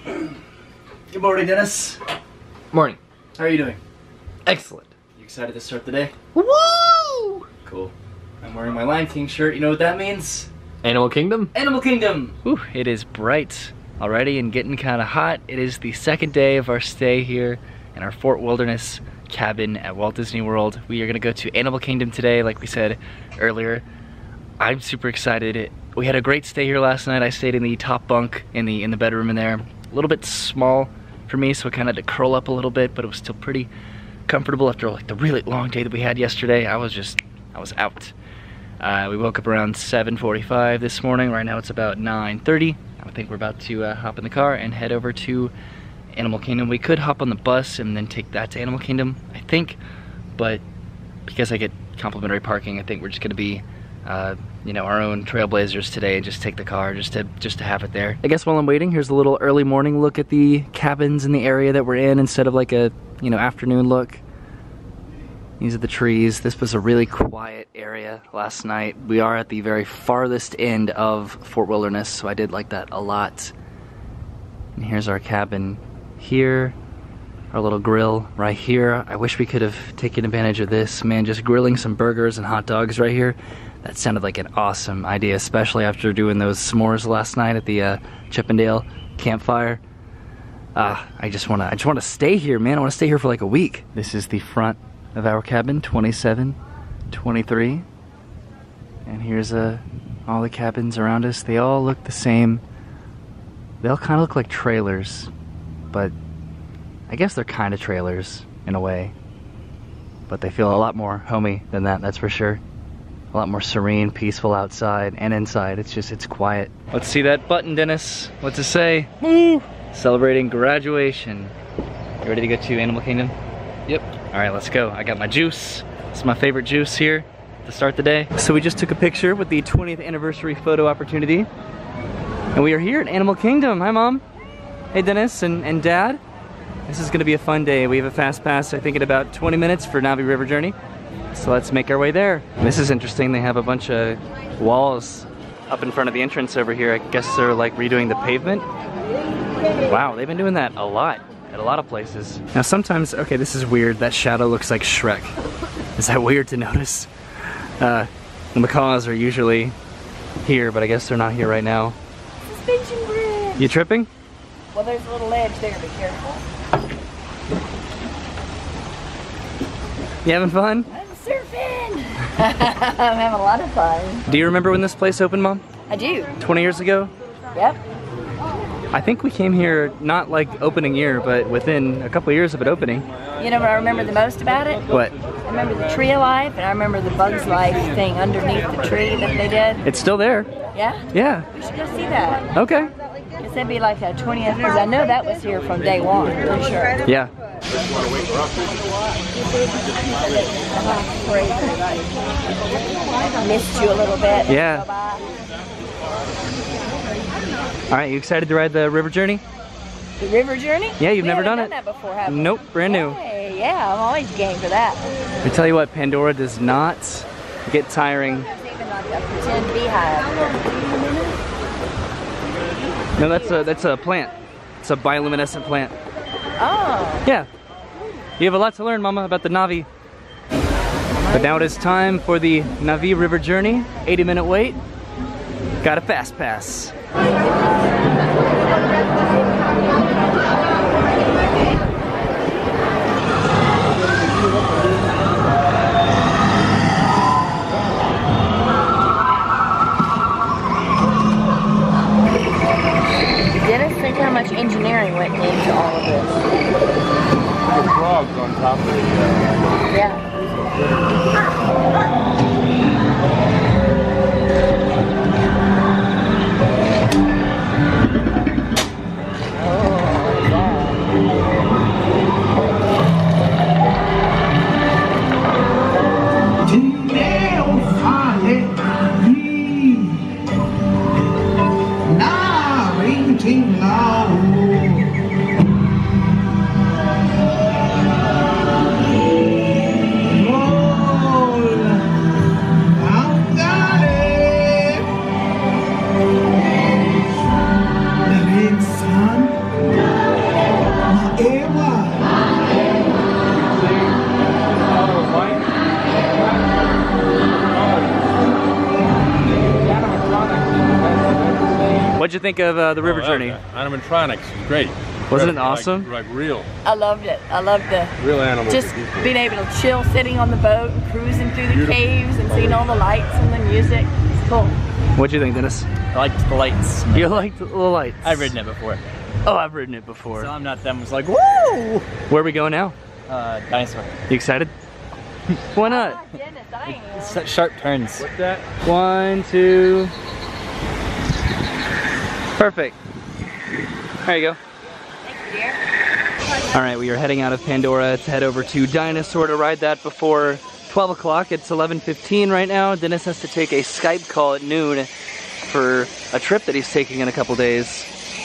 Good morning, Dennis. Morning. How are you doing? Excellent. You excited to start the day? Woo! Cool. I'm wearing my Lion King shirt. You know what that means? Animal Kingdom? Animal Kingdom! Ooh, it is bright already and getting kind of hot. It is the second day of our stay here in our Fort Wilderness cabin at Walt Disney World. We are gonna go to Animal Kingdom today, like we said earlier. I'm super excited. We had a great stay here last night. I stayed in the top bunk in the bedroom in there. A little bit small for me, so I kind of had to curl up a little bit, but it was still pretty comfortable after like the really long day that we had yesterday. I was out. We woke up around 7:45 this morning. Right now it's about 9:30. I think we're about to hop in the car and head over to Animal Kingdom. We could hop on the bus and then take that to Animal Kingdom, I think, but because I get complimentary parking, I think we're just gonna be you know, our own trailblazers today and just take the car just to have it there. I guess while I'm waiting, here's a little early morning look at the cabins in the area that we're in instead of like a, you know, afternoon look. These are the trees. This was a really quiet area last night. We are at the very farthest end of Fort Wilderness, so I did like that a lot. And here's our cabin here. Our little grill right here. I wish we could have taken advantage of this. Man, just grilling some burgers and hot dogs right here. That sounded like an awesome idea, especially after doing those s'mores last night at the Chippendale campfire. I just wanna stay here, man. I wanna stay here for like a week. This is the front of our cabin, 2723. And here's all the cabins around us. They all look the same. They all kind of look like trailers, but I guess they're kind of trailers in a way. But they feel a lot more homey than that, that's for sure. A lot more serene, peaceful outside and inside. It's quiet. Let's see that button, Dennis. What's it say? Woo! Celebrating graduation. You ready to go to Animal Kingdom? Yep. All right, let's go. I got my juice. It's my favorite juice here to start the day. So we just took a picture with the 20th anniversary photo opportunity. And we are here at Animal Kingdom. Hi, Mom. Hey, Dennis and Dad. This is gonna be a fun day. We have a fast pass, I think, in about 20 minutes for Navi River Journey. So let's make our way there. This is interesting. They have a bunch of walls up in front of the entrance over here. I guess they're like redoing the pavement. Wow, they've been doing that a lot at a lot of places. Now sometimes, okay, this is weird. That shadow looks like Shrek. Is that weird to notice? The macaws are usually here, but I guess they're not here right now. Suspension bridge. You tripping? Well, there's a little ledge there, be careful. You having fun? I'm surfing. I'm having a lot of fun. Do you remember when this place opened, Mom? I do. 20 years ago? Yep. I think we came here not like opening year, but within a couple years of it opening. You know what I remember the most about it? What? I remember the Tree of Life, and I remember the Bugs Life thing underneath the tree that they did. It's still there. Yeah? Yeah. We should go see that. Okay. Because that'd be like a 20th, because I know that was here from day one, for sure. Yeah. Missed you a little bit. Yeah. All right, you excited to ride the river journey? The river journey? Yeah, you've never done it. it? That before, have we? Nope, brand new. Hey, yeah, I'm always game for that. I tell you what, Pandora does not get tiring. There's even like a pretend beehive. No, that's a plant. It's a bioluminescent plant. Oh. Yeah. You have a lot to learn, Mama, about the Navi. But now it is time for the Navi River Journey. 80-minute wait. Got a fast pass. Dennis, think how much engineering went into all of this. The frogs on top of the Yeah. think of the river journey? Animatronics is great. Wasn't it awesome? Like real. I loved it. I loved the Real animals. just being able to chill, sitting on the boat, and cruising through the caves, and seeing all the lights and the music. It's cool. What'd you think, Dennis? I liked the lights. You liked the lights? I've ridden it before. Oh, I've ridden it before. So I'm not them. It's like, woo! Where are we going now? Dinosaur. You excited? Why not? Oh, Dennis, I am. Such sharp turns. What's that? 1, 2. Perfect. There you go. Thank you, dear. All right, we are heading out of Pandora to head over to Dinosaur to ride that before 12 o'clock. It's 11:15 right now. Dennis has to take a Skype call at noon for a trip that he's taking in a couple days.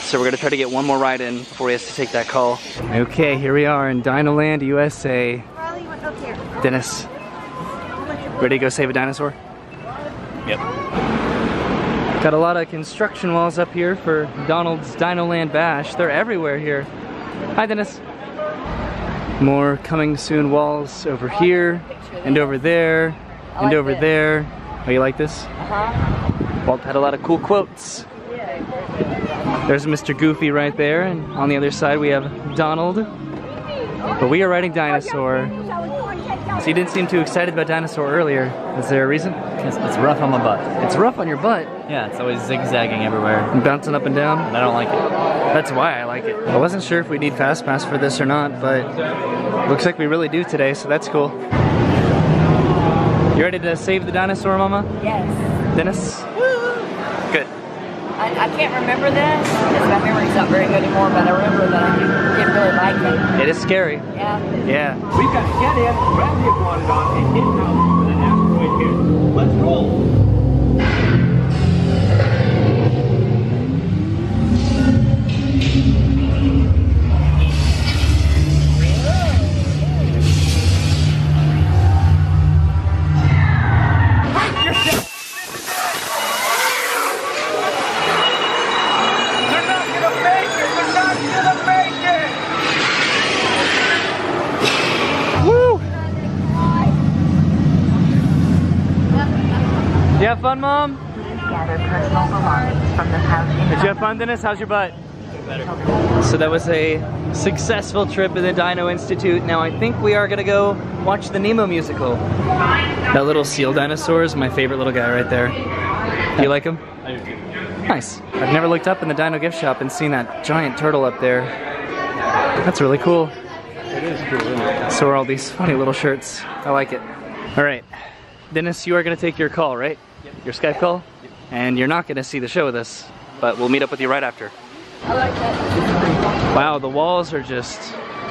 So we're gonna try to get one more ride in before he has to take that call. Okay, here we are in Dinoland, USA. Riley, what's up here? Dennis, ready to go save a dinosaur? Yep. Got a lot of construction walls up here for Donald's Dinoland Bash. They're everywhere here. Hi, Dennis. More coming soon walls over here, and over there, and over there. Oh, you like this? Walt had a lot of cool quotes. There's Mr. Goofy right there, and on the other side we have Donald. But we are riding Dinosaur. So you didn't seem too excited about Dinosaur earlier. Is there a reason? It's rough on my butt. It's rough on your butt. Yeah, it's always zigzagging everywhere. And bouncing up and down. And I don't like it. That's why I like it. I wasn't sure if we need Fast Pass for this or not, but looks like we really do today, so that's cool. You ready to save the dinosaur, Mama? Yes. Dennis? Good. I can't remember this because my memory's not very good anymore, but I remember that I did really like it. It is scary. Yeah. Yeah. We've got to get in, grab the iguanodon, and get out for the asteroid here. Let's roll! You have fun, Mom? Did you have fun, Dennis? How's your butt? Better. So that was a successful trip in the Dino Institute. Now I think we are gonna go watch the Nemo Musical. That little seal dinosaur is my favorite little guy right there. You like him? I do too. Nice. I've never looked up in the Dino gift shop and seen that giant turtle up there. That's really cool. It is cool, isn't it? So are all these funny little shirts. I like it. All right, Dennis, you are gonna take your call, right? Yep. Your Skype call? Yep. And you're not gonna see the show with us, but we'll meet up with you right after. I like that. Wow, the walls are just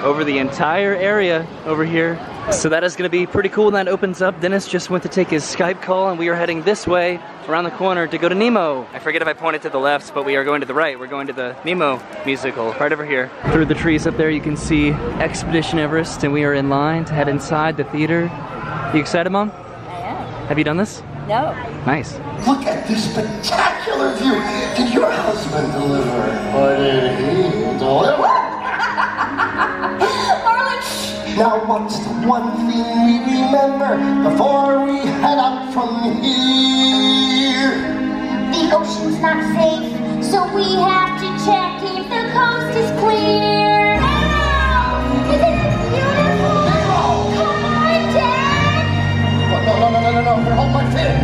over the entire area over here. So that is gonna be pretty cool when that opens up. Dennis just went to take his Skype call and we are heading this way around the corner to go to Nemo. I forget if I pointed to the left, but we are going to the right. We're going to the Nemo Musical, right over here. Through the trees up there you can see Expedition Everest, and we are in line to head inside the theater. You excited, Mom? I am. Have you done this? No. Nice. Look at this spectacular view. Did your husband deliver? Or did he deliver? Now what's the one thing we remember before we head out from here? The ocean's not safe, so we have to check if the coast is clear. Nemo! Isn't it beautiful? Nemo! Come on, Dad! No. Hold my fin.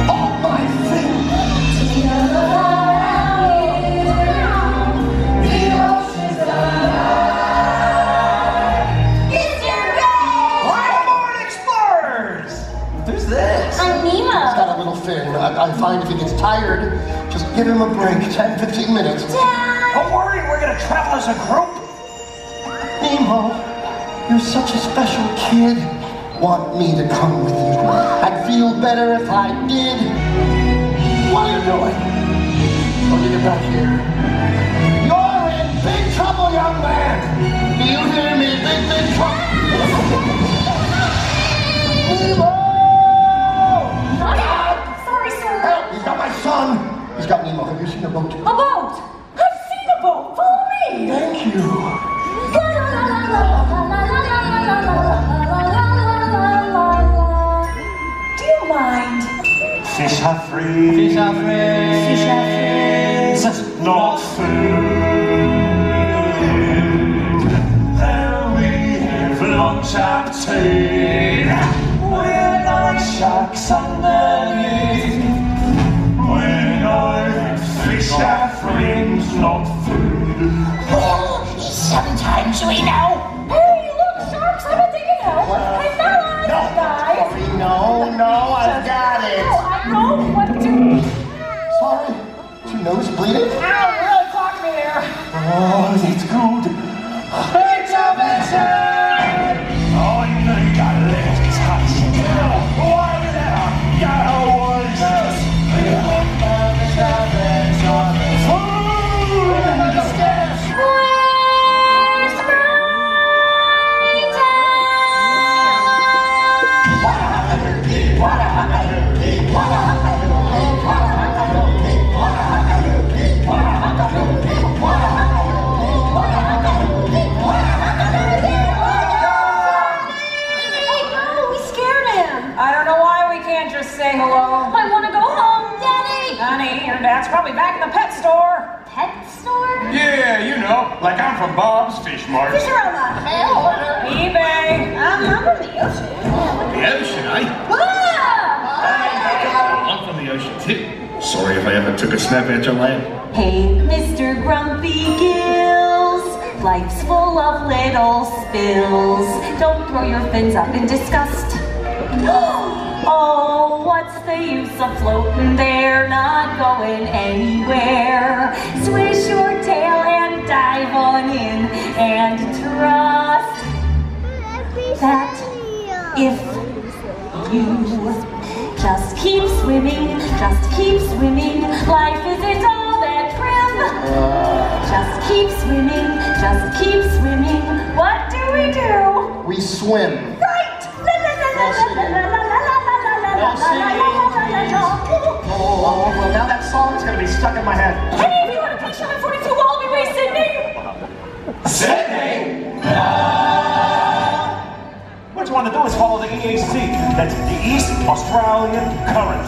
Hold my fin. The ocean's alive. Mr. Ray! Come on, explorers! Who's this? I'm He's Nemo. got a little fin. I find if he gets tired, just give him a break, 10, 15 minutes. Dad! Don't worry, we're gonna travel as a group. Nemo, you're such a special kid. Want me to come with you? I'd feel better if I did. What are you doing? Oh, you get back here. You're in big trouble, young man. Do you hear me? Big trouble. Nemo! Sorry, sir. Help! He's got my son. He's got Nemo. Have you seen a boat? A boat! I've seen a boat! Follow me! Thank you. Do you mind? Fish are free. Fish are free. Fish are free. friends, not food. Oh, sometimes we know. Hey, look, sharks! I bet they can help. Hey, fellas! No, guys! no, I've got it. No, I know what to do. Sorry, is your nose bleeding? Ow, you really clocked me there. Oh, that's good. It's a mission! Oh, you know you got left touch. Why now? Go on, just say hello. I want to go home, Daddy. Honey, your dad's probably back in the pet store. Pet store? Yeah, you know, like I'm from Bob's Fish Mart. Fish are on the mail order. eBay. I'm from the ocean. The ocean, eh? I'm from the ocean too. Sorry if I ever took a snap at your land. Hey, Mr. Grumpy Gills, life's full of little spills. Don't throw your fins up in disgust. Oh, what's the use of floating there, not going anywhere? Swish your tail and dive on in and trust that if you just keep swimming, life isn't all that grim. Just keep swimming, what do we do? we swim. Right! Oh, well, now that song's gonna be stuck in my head. Hey, if you want to picture on 42 Wallaby Way, Sydney! Sydney! What you want to do is follow the EAC. That's the East Australian Current.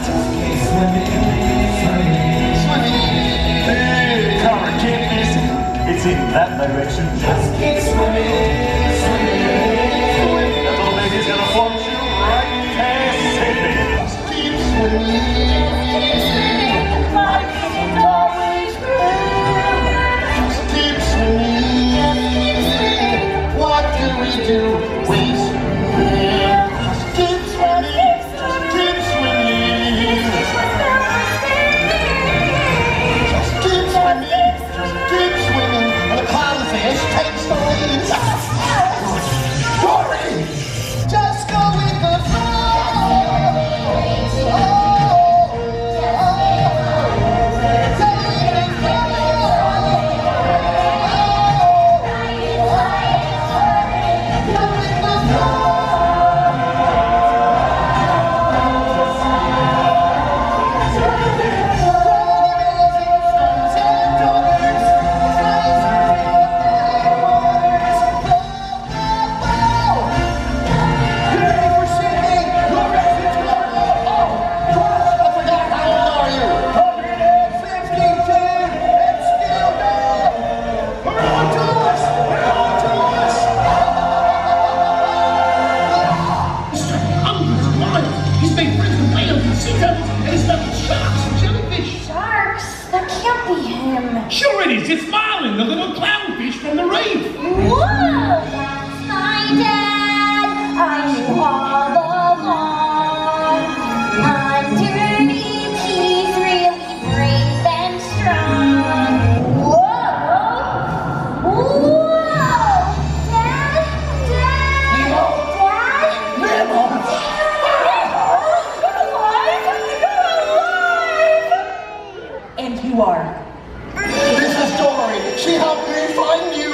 Current, can't miss it. It's in that direction. Just keep swimming. That little baby's gonna float you right past Sydney. Just keep swimming. Life isn't always good. Just keep swimming. What do we do? We swim. Just keep swimming. Just keep swimming. Just keep swimming. Just keep swimming. And the clownfish takes the lead. Dory! Just go with the flow. Sure it is. It's Marlin, the little clownfish from the reef. Whoa, that's my dad. I knew all along. Underneath, he's really brave and strong. Whoa! Whoa! Dad? Nemo! And you are. This is Dory. She helped me find you.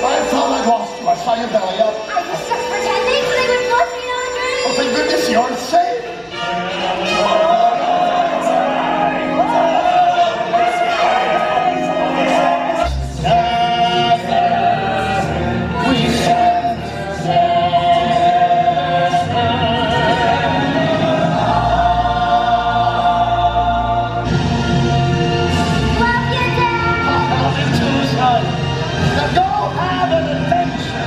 I thought I'd lost you. I saw your belly up. I was just pretending so they would flush me down the drain. Oh, thank goodness you're safe. Love you, Dad. Now go have an adventure.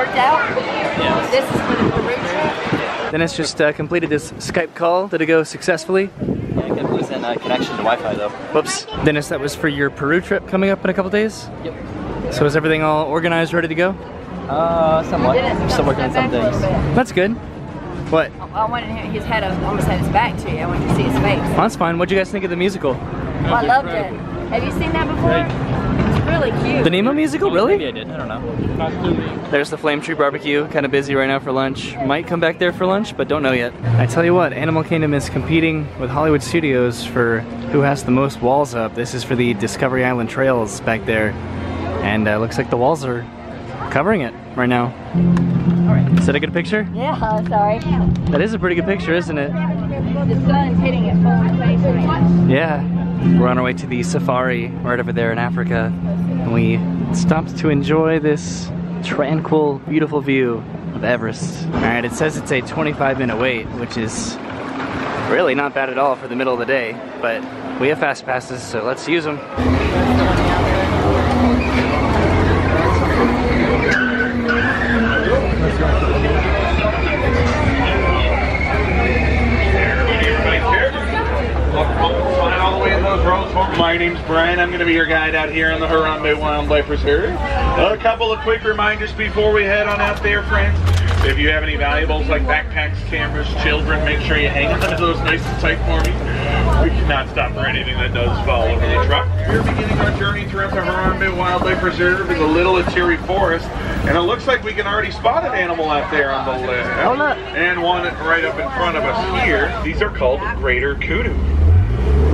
worked out. Yes. This is for the Peru trip. Dennis just completed this Skype call. Did it go successfully? Yeah, I kept losing connection to Wi-Fi though. Whoops. Dennis, that was for your Peru trip coming up in a couple days? Yep. So is everything all organized, ready to go? Somewhat. I'm still working on some things. That's good. What? I wanted his head almost had his back to you. I wanted to see his face. Well, that's fine. What'd you guys think of the musical? Well, I loved it. Have you seen that before? It's really cute. The Nemo Musical? Really? Maybe I did. I don't know. There's the Flame Tree BBQ. Kind of busy right now for lunch. Might come back there for lunch, but don't know yet. I tell you what, Animal Kingdom is competing with Hollywood Studios for who has the most walls up. This is for the Discovery Island trails back there. And looks like the walls are covering it right now. Is that a good picture? Yeah, sorry. That is a pretty good picture, isn't it? The sun's hitting it full in the face right now. Yeah. We're on our way to the safari right over there in Africa. And we stopped to enjoy this tranquil, beautiful view of Everest. Alright, it says it's a 25-minute wait, which is really not bad at all for the middle of the day. But we have fast passes, so let's use them. My name's Brian. I'm going to be your guide out here on the Harambe Wildlife Reserve. A couple of quick reminders before we head on out there, friends. If you have any valuables like backpacks, cameras, children, make sure you hang onto those nice and tight for me. We cannot stop for anything that does fall over the truck. We're beginning our journey throughout the Harambe Wildlife Reserve in the Little Atiri Forest, and it looks like we can already spot an animal out there on the left. Oh, look. And one right up in front of us here. These are called greater kudu.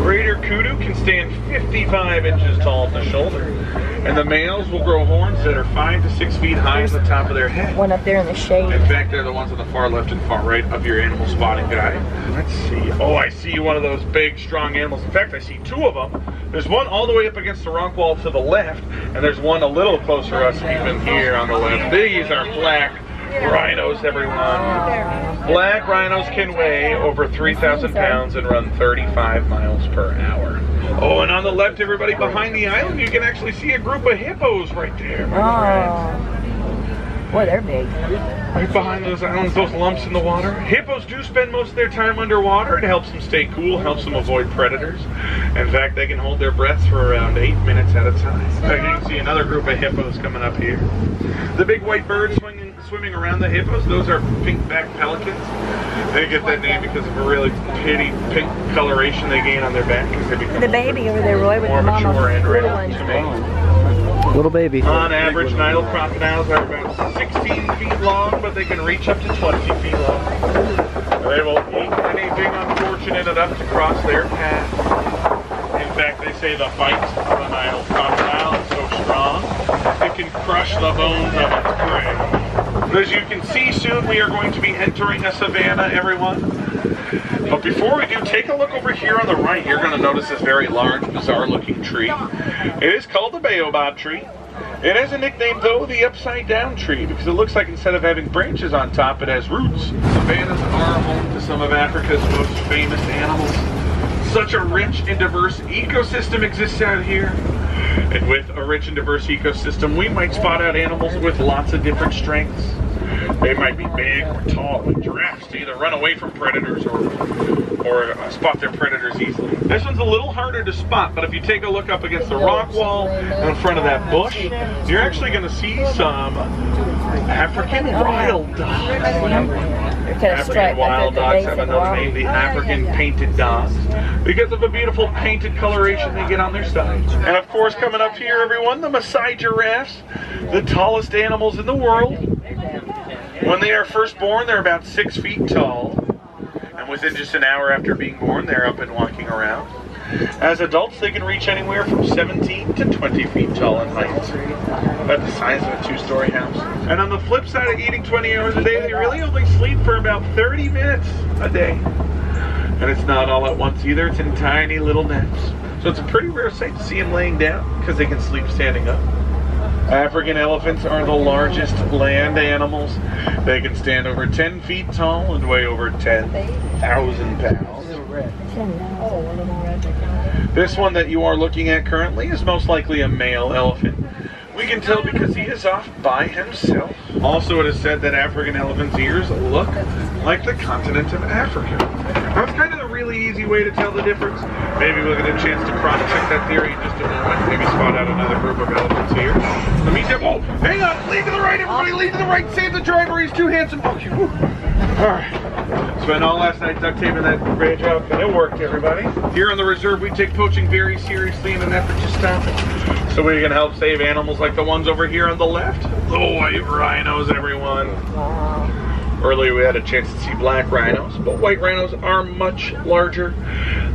Greater kudu can stand 55 inches tall at the shoulder, and the males will grow horns that are 5 to 6 feet high on the top of their head. One up there in the shade. In fact, they're the ones on the far left and far right of your animal spotting guide. Let's see. Oh, I see one of those big, strong animals. In fact, I see two of them. There's one all the way up against the rock wall to the left, and there's one a little closer to us even here on the left. These are black rhinos, everyone. Black rhinos can weigh over 3,000 pounds and run 35 miles per hour. Oh, and on the left, everybody, behind the island, you can actually see a group of hippos right there. Boy, they're big. Right behind those islands, those lumps in the water. Hippos do spend most of their time underwater. It helps them stay cool, helps them avoid predators. In fact, they can hold their breaths for around 8 minutes at a time. In fact, you can see another group of hippos coming up here. The big white birds swimming around the hippos, those are pink-backed pelicans. They get that name because of a really pretty pink coloration they gain on their back as they become the baby over there, Roy, with more the mama. mature and ready to mate. Little baby. On average, Nile crocodiles are about 16 feet long, but they can reach up to 20 feet long. They will eat anything unfortunate enough to cross their path. In fact, they say the bite of a Nile crocodile is so strong, it can crush the bones of its prey. As you can see, soon we are going to be entering a savanna, everyone. But before we do, take a look over here on the right. You're going to notice this very large, bizarre-looking tree. It is called the baobab tree. It has a nickname, though, the upside-down tree, because it looks like instead of having branches on top, it has roots. Savannas are home to some of Africa's most famous animals. Such a rich and diverse ecosystem exists out here. And with a rich and diverse ecosystem, we might spot out animals with lots of different strengths. They might be big or tall, like giraffes, to either run away from predators or spot their predators easily. This one's a little harder to spot, but if you take a look up against the rock wall in front of that bush, you're actually going to see some African wild dogs. African wild dogs have another name, the African painted dogs, because of the beautiful painted coloration they get on their sides. And of course, coming up here, everyone, the Maasai giraffes, the tallest animals in the world. When they are first born, they're about 6 feet tall, and within just an hour after being born, they're up and walking around. As adults, they can reach anywhere from 17 to 20 feet tall in height, about the size of a 2-story house. And on the flip side of eating 20 hours a day, they really only sleep for about 30 minutes a day. And it's not all at once either, it's in tiny little naps. So it's a pretty rare sight to see them laying down, because they can sleep standing up. African elephants are the largest land animals. They can stand over 10 feet tall and weigh over 10,000 pounds. This one that you are looking at currently is most likely a male elephant. We can tell because he is off by himself. Also, it is said that African elephants' ears look like the continent of Africa. That's kind of the really easy way to tell the difference. Maybe we'll get a chance to cross-check that theory in just a moment. Maybe spot out another group of elephants here. Let me just, oh, hang on, lean to the right, everybody, lean to the right, save the driver, he's too handsome. Okay, whew. All right. Spent all last night duct taping that bridge up, and it worked, everybody. Here on the reserve, we take poaching very seriously in an effort to stop it. So we can help save animals like the ones over here on the left. The white rhinos, everyone. Earlier we had a chance to see black rhinos, but white rhinos are much larger.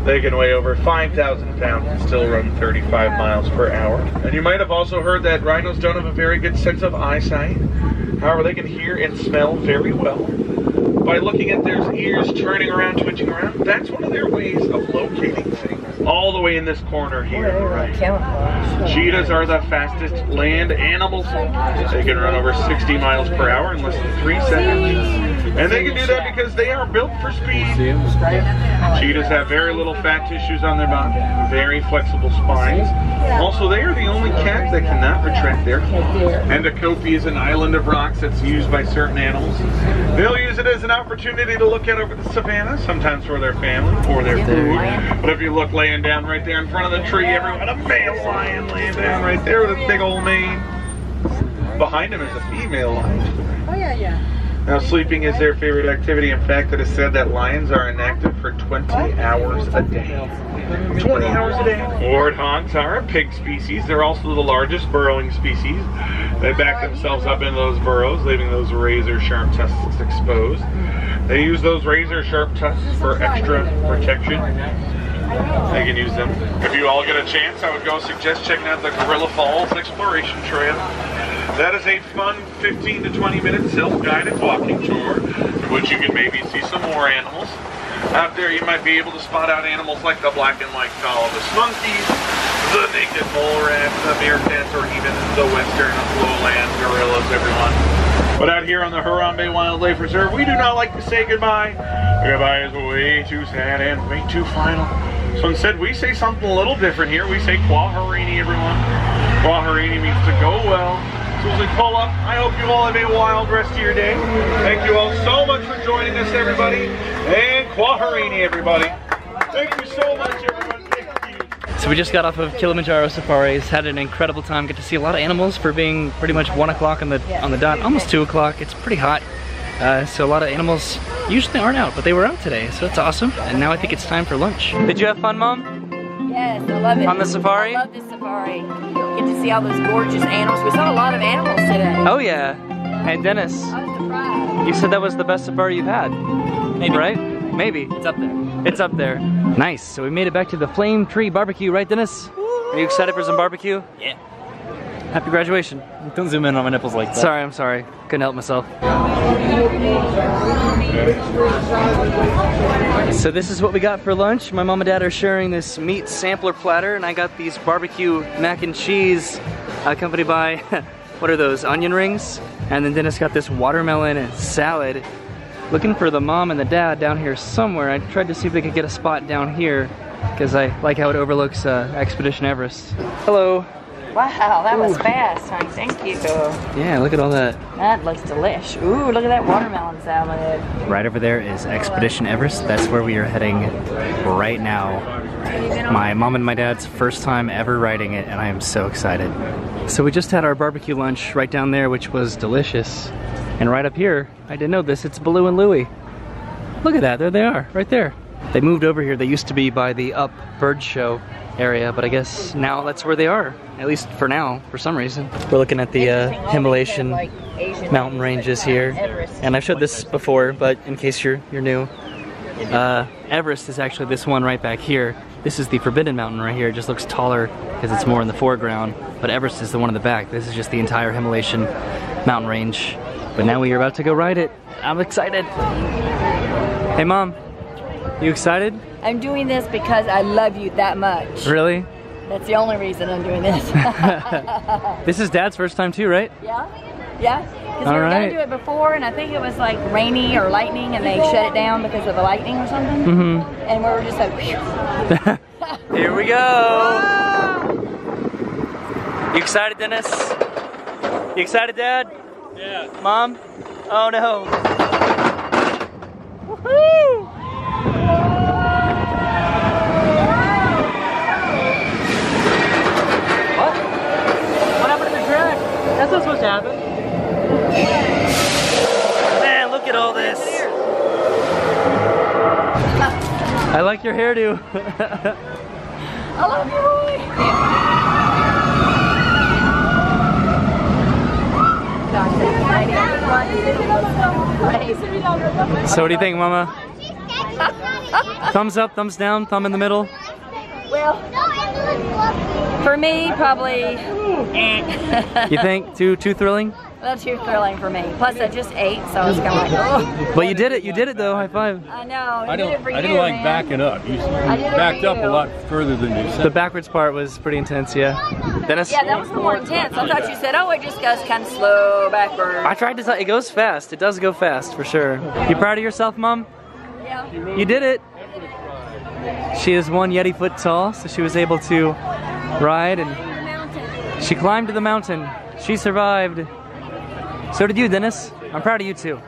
They can weigh over 5,000 pounds and still run 35 miles per hour. And you might have also heard that rhinos don't have a very good sense of eyesight. However, they can hear and smell very well. By looking at their ears turning around, twitching around, that's one of their ways of locating things. All the way in this corner here, right? Cheetahs are the fastest land animals. They can run over 60 miles per hour in less than 3 seconds. And they can do that because they are built for speed. Cheetahs have very little fat tissues on their body, very flexible spines. Also, they are the only cats that cannot retract their claws. And a kopie is an island of rocks that's used by certain animals. They'll use it as an opportunity to look out over the savannah, sometimes for their family or their food. But if you look laying down right there in front of the tree, everyone, a male lion laying down right there with a big old mane. Behind him is a female lion. Oh yeah, yeah. Now, sleeping is their favorite activity. In fact, it is said that lions are inactive for 20 hours a day. 20 hours a day. Warthogs are a pig species. They're also the largest burrowing species. They back themselves up into those burrows, leaving those razor-sharp tusks exposed. They use those razor-sharp tusks for extra protection. They can use them. If you all get a chance, I would go suggest checking out the Gorilla Falls Exploration Trail. That is a fun 15 to 20 minute self-guided walking tour, in which you can maybe see some more animals. Out there you might be able to spot out animals like the black and white colobus monkeys, the naked mole rat, the meerkats, or even the western lowland gorillas, everyone. But out here on the Harambe Wildlife Reserve, we do not like to say goodbye. Goodbye is way too sad and way too final. So instead we say something a little different here. We say Kwaherini, everyone. Kwaherini means to go well. So as we pull up, I hope you all have a wild rest of your day. Thank you all so much for joining us, everybody. And Kwaherini, everybody. Thank you so much, everyone. Thank you. So we just got off of Kilimajaro Safaris, had an incredible time, get to see a lot of animals for being pretty much 1 o'clock on the dot, almost 2 o'clock. It's pretty hot. So a lot of animals usually aren't out, but they were out today, so that's awesome. And now I think it's time for lunch. Did you have fun, Mom? Yes, I love it. On the safari? I love the safari. Get to see all those gorgeous animals. We saw a lot of animals today. Oh yeah. And Dennis, I was surprised. you said that was the best safari you've had. Maybe. Right? Maybe. It's up there. It's up there. Nice. So we made it back to the Flame Tree BBQ, right Dennis? Are you excited for some barbecue? Yeah. Happy graduation. Don't zoom in on my nipples like that. Sorry, I'm sorry. Couldn't help myself. So this is what we got for lunch. My mom and dad are sharing this meat sampler platter, and I got these barbecue mac and cheese accompanied by, what are those, onion rings? And then Dennis got this watermelon salad. Looking for the mom and the dad down here somewhere. I tried to see if they could get a spot down here because I like how it overlooks Expedition Everest. Hello. Wow, that was fast, honey. Thank you. Yeah, look at all that. That looks delish. Ooh, look at that watermelon salad. Right over there is Expedition Everest. That's where we are heading right now. My mom and my dad's first time ever riding it, and I am so excited. So we just had our barbecue lunch right down there, which was delicious. And right up here, I didn't know this, it's Baloo and Louie. Look at that, there they are, right there. They moved over here. They used to be by the Up Bird Show area, but I guess now that's where they are, at least for now, for some reason. We're looking at the Himalayan mountain ranges here, and I've showed this before, but in case you're new, Everest is actually this one right back here. This is the Forbidden Mountain right here. It just looks taller because it's more in the foreground, but Everest is the one in the back. This is just the entire Himalayan mountain range. But now we are about to go ride it. I'm excited. Hey Mom, you excited? I'm doing this because I love you that much. Really? That's the only reason I'm doing this. This is Dad's first time too, right? Yeah? Yeah? Because we were going to do it before, and I think it was like rainy or lightning, and they shut it down because of the lightning or something. Mm-hmm. And we were just like, whew. Here we go! You excited, Dennis? You excited, Dad? Yeah. Mom? Oh no. Woohoo! What? What happened to the track? That's not supposed to happen. Man, look at all this. I like your hairdo. I love you, Roy. So what do you think, Mama? Thumbs up, thumbs down, thumb in the middle? Well, for me, probably. You think too thrilling? Well, too thrilling for me. Plus, I just ate, so it's kind of like, oh. But you did it though. High five. I know. I didn't like man. backing up. You backed up a lot further than you said. The backwards part was pretty intense, yeah. Dennis? Yeah, that was the more intense. I thought you said, oh, it just goes kind of slow backward. I tried to tell it goes fast. It does go fast for sure. You proud of yourself, Mom? Yeah. You did it. She is 1 Yeti foot tall, so she was able to ride and she climbed to the mountain. She survived. So did you, Dennis. I'm proud of you too.